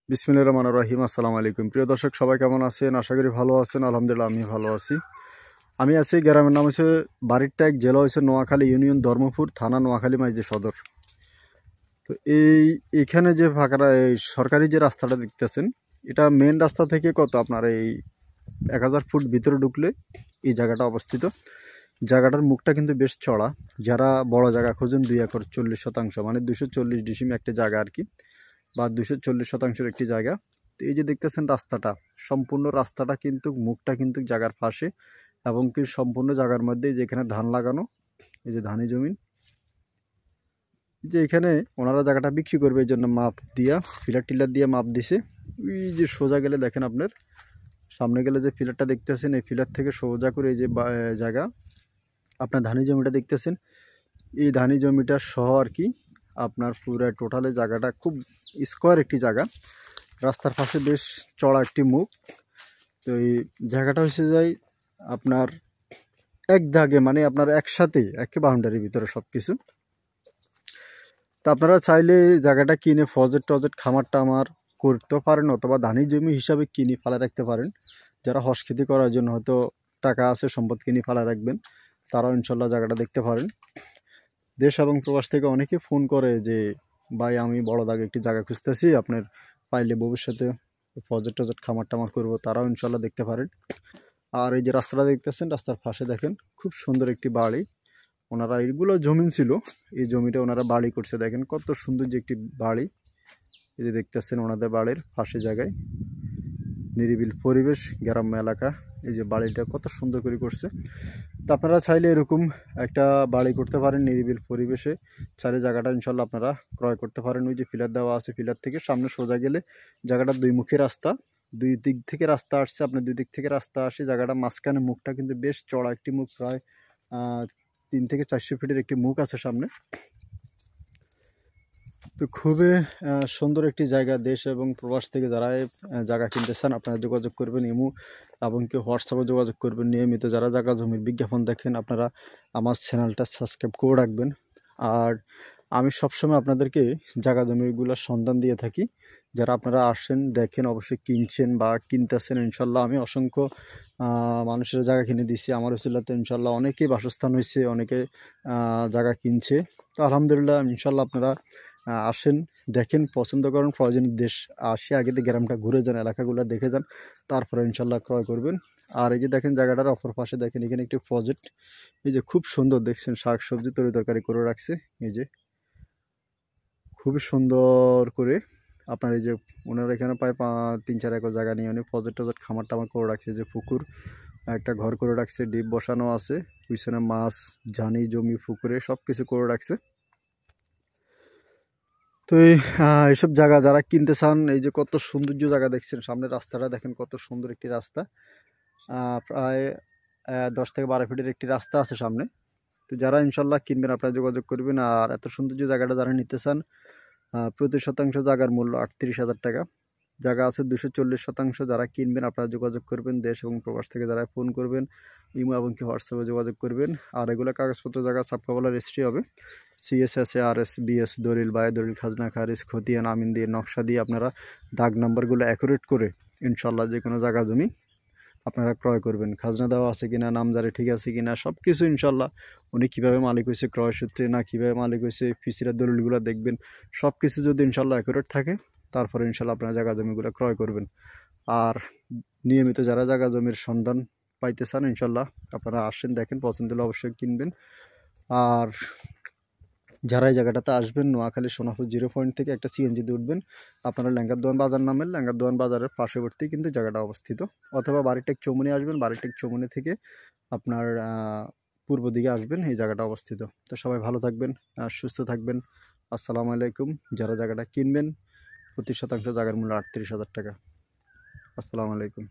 বিসমিল্লাহির রহমানির রহিম। আসসালামু আলাইকুম। প্রিয় দর্শক, সবাই কেমন আছেন? আশা করি ভালো আছেন। আলহামদুলিল্লাহ আমি ভালো আছি। আমি আছি গ্রামের নাম হচ্ছে বাড়িরটাক, জেলা হচ্ছে নোয়াখালী, ইউনিয়ন ধর্মপুর, থানা নোয়াখালী, মাইজদি সদর। তো এইখানে যে এই সরকারি যে রাস্তাটা দেখতেছেন, এটা মেন রাস্তা থেকে কত আপনার এই 1000 ফুট ভিতরে ঢুকলে এই জায়গাটা অবস্থিত। জায়গাটার মুখটা কিন্তু বেশ চড়া। যারা বড় জায়গা খোঁজেন 2 একর 40 শতাংশ মানে 240 ডিসিম একটা জায়গা আর কি, বা 240 শতাংশের একটি জায়গা। তো এই যে দেখতেছেন রাস্তাটা, সম্পূর্ণ রাস্তাটা কিন্তু মুখটা কিন্তু জায়গার পাশে, এবং কি সম্পূর্ণ জায়গার মধ্যে যেখানে ধান লাগানো, এই যে ধানি জমিন, যে এখানে ওনারা জায়গাটা বিক্রি করবে, এই জন্য মাপ দিয়া ফিলার টিলার দিয়ে মাপ দিছে। ওই যে সোজা গেলে দেখেন, আপনার সামনে গেলে যে ফিলারটা দেখতেছেন, এই ফিলার থেকে সোজা করে এই যে জায়গা আপনার ধানি জমিটা দেখতেছেন, এই ধানি জমিটা সহ আর কি আপনার পুরো টোটালে জায়গাটা খুব স্কোয়ার একটি জায়গা। রাস্তার পাশে বেশ চড়া একটি মুখ। তো এই জায়গাটা হচ্ছে যাই আপনার এক দাগে, মানে আপনার একসাথে একে বাউন্ডারির ভিতরে সব কিছু। তো আপনারা চাইলে জায়গাটা কিনে ফজেট টজেট খামার টামার করতে পারেন, অথবা ধানি জমি হিসাবে কিনে ফেলে রাখতে পারেন। যারা হস খেতি করার জন্য হয়তো টাকা আছে, সম্পদ কিনে ফেলে রাখবেন, তারাও ইনশাল্লাহ জায়গাটা দেখতে পারেন। দেশ এবং প্রবাস থেকে অনেকে ফোন করে যে ভাই, আমি বড় দাগে একটি জায়গা খুঁজতেছি, আপনার পাইলে ভবিষ্যতে প্রজেক্ট টজেক্ট খামার টামার করবো, তারাও ইনশাল্লাহ দেখতে পারেন। আর এই যে রাস্তাটা দেখতেছেন, রাস্তার পাশে দেখেন খুব সুন্দর একটি বাড়ি। ওনারা এইগুলো জমিন ছিল, এই জমিটা ওনারা বাড়ি করছে। দেখেন কত সুন্দর যে একটি বাড়ি। এই যে দেখতেছেন ওনাদের বাড়ির পাশে জায়গায় নিরিবিল পরিবেশ, গ্রাম্য এলাকা। এই যে বাড়িটা কত সুন্দর করে করছে। তো আপনারা চাইলে এরকম একটা বাড়ি করতে পারেন নিরিবিল পরিবেশে। চাইলে জায়গাটা ইনশাল্লাহ আপনারা ক্রয় করতে পারেন। ওই যে পিলার দেওয়া আছে, পিলার থেকে সামনে সোজা গেলে জায়গাটা দুই মুখী রাস্তা, দুই দিক থেকে রাস্তা আসছে, আপনার দুই দিক থেকে রাস্তা আসে। জায়গাটা মাঝখানে মুখটা কিন্তু বেশ চড়া একটি মুখ, প্রায় 3 থেকে 400 ফিটের একটি মুখ আছে সামনে। তো খুবই সুন্দর একটি জায়গা। দেশ এবং প্রবাস থেকে যারা জায়গা কিনতে চান, আপনারা যোগাযোগ করবেন ইমো এবং কি হোয়াটসঅ্যাপে যোগাযোগ করবেন। নিয়মিত যারা জায়গা জমির বিজ্ঞাপন দেখেন, আপনারা আমার চ্যানেলটা সাবস্ক্রাইব করে রাখবেন। আর আমি সবসময় আপনাদেরকে জায়গা জমিগুলোর সন্ধান দিয়ে থাকি। যারা আপনারা আসেন, দেখেন, অবশ্যই কিনছেন বা কিনতেছেন, ইনশাল্লাহ আমি অসংখ্য মানুষের জায়গা কিনে দিছি। আমার উসিলাতে ইনশাল্লাহ অনেকেই বাসস্থান হয়েছে, অনেকে জায়গা কিনছে। তো আলহামদুলিল্লাহ, ইনশাল্লাহ আপনারা আসেন, দেখেন, পছন্দ করেন, প্রয়োজনে দেশ আসে আগে দিয়ে গ্রামটা ঘুরে যান, এলাকাগুলো দেখে যান, তারপরে ইনশাল্লাহ ক্রয় করবেন। আর এই যে দেখেন জায়গাটার অপর পাশে দেখেন, এখানে একটি প্রজেক্ট, এই যে খুব সুন্দর দেখছেন, শাক সবজি তরি তরকারি করে রাখছে। এই যে খুবই সুন্দর করে আপনার এই যে ওনার এখানে প্রায় 3-4 একর জায়গা নিয়ে অনেক প্রজেক্ট টজেক্ট খামার টামার করে রাখছে। যে পুকুর, একটা ঘর করে রাখছে, ডিপ বসানো আছে, পিছনে মাছ, ঝানি জমি, পুকুরে সব কিছু করে রাখছে। তো এইসব জায়গা যারা কিনতে চান, এই যে কত সৌন্দর্য জায়গা দেখছেন, সামনে রাস্তাটা দেখেন কত সুন্দর একটি রাস্তা। প্রায় 10 থেকে 12 ফিটের একটি রাস্তা আছে সামনে। তো যারা ইনশাল্লাহ কিনবেন, আপনারা যোগাযোগ করবেন। আর এত সৌন্দর্য জায়গাটা যারা নিতে চান, প্রতি শতাংশ জায়গার মূল্য 38,000 টাকা। জায়গা আছে 240 শতাংশ। যারা কিনবেন আপনারা যোগাযোগ করবেন। দেশ এবং প্রবাস থেকে যারা ফোন করবেন, ইমো এবং কি হোয়াটসঅ্যাপে যোগাযোগ করবেন। আর এগুলো কাগজপত্র জায়গা সাবকাবলা রেজিস্ট্রি হবে। CSSA RS BS দলিল, বায় দলিল, খাজনা খারিজ, খতিয়ান, আমিন দিয়ে, নকশা দিয়ে আপনারা দাগ নাম্বারগুলো অ্যাকুরেট করে ইনশাল্লাহ যে কোনো জায়গা জমি আপনারা ক্রয় করবেন। খাজনা দেওয়া আছে কিনা, নামজারি ঠিক আছে কিনা, সব কিছু ইনশাল্লাহ উনি কীভাবে মালিক হয়েছে ক্রয় সূত্রে, না কীভাবে মালিক হয়েছে, ফিসিরা দলিলগুলো দেখবেন। সব কিছু যদি ইনশাল্লাহ অ্যাকুরেট থাকে, তারপরে ইনশাল্লাহ আপনারা জায়গা জমিগুলো ক্রয় করবেন। আর নিয়মিত যারা জায়গা জমির সন্ধান পাইতে চান, ইনশাল্লাহ আপনারা আসেন, দেখেন, পছন্দ হলে অবশ্যই কিনবেন। আর যারা এই জায়গাটাতে আসবেন, নোয়াখালী সোনাপুর 0 পয়েন্ট থেকে একটা CNG দিয়ে উঠবেন, আপনারা ল্যাঙ্গারদোয়ান বাজার নামেন, ল্যাঙ্গারদোয়ান বাজারের পার্শ্ববর্তী কিন্তু জায়গাটা অবস্থিত। অথবা বাড়িটেক চৌমুনি আসবেন, বাড়িটেক চৌমুনি থেকে আপনার পূর্ব দিকে আসবেন, এই জায়গাটা অবস্থিত। তো সবাই ভালো থাকবেন, সুস্থ থাকবেন। আসসালামু আলাইকুম। যারা জায়গাটা কিনবেন, প্রতি শতাংশ জায়গার মূল্য 38,000 টাকা। আসসালামু আলাইকুম।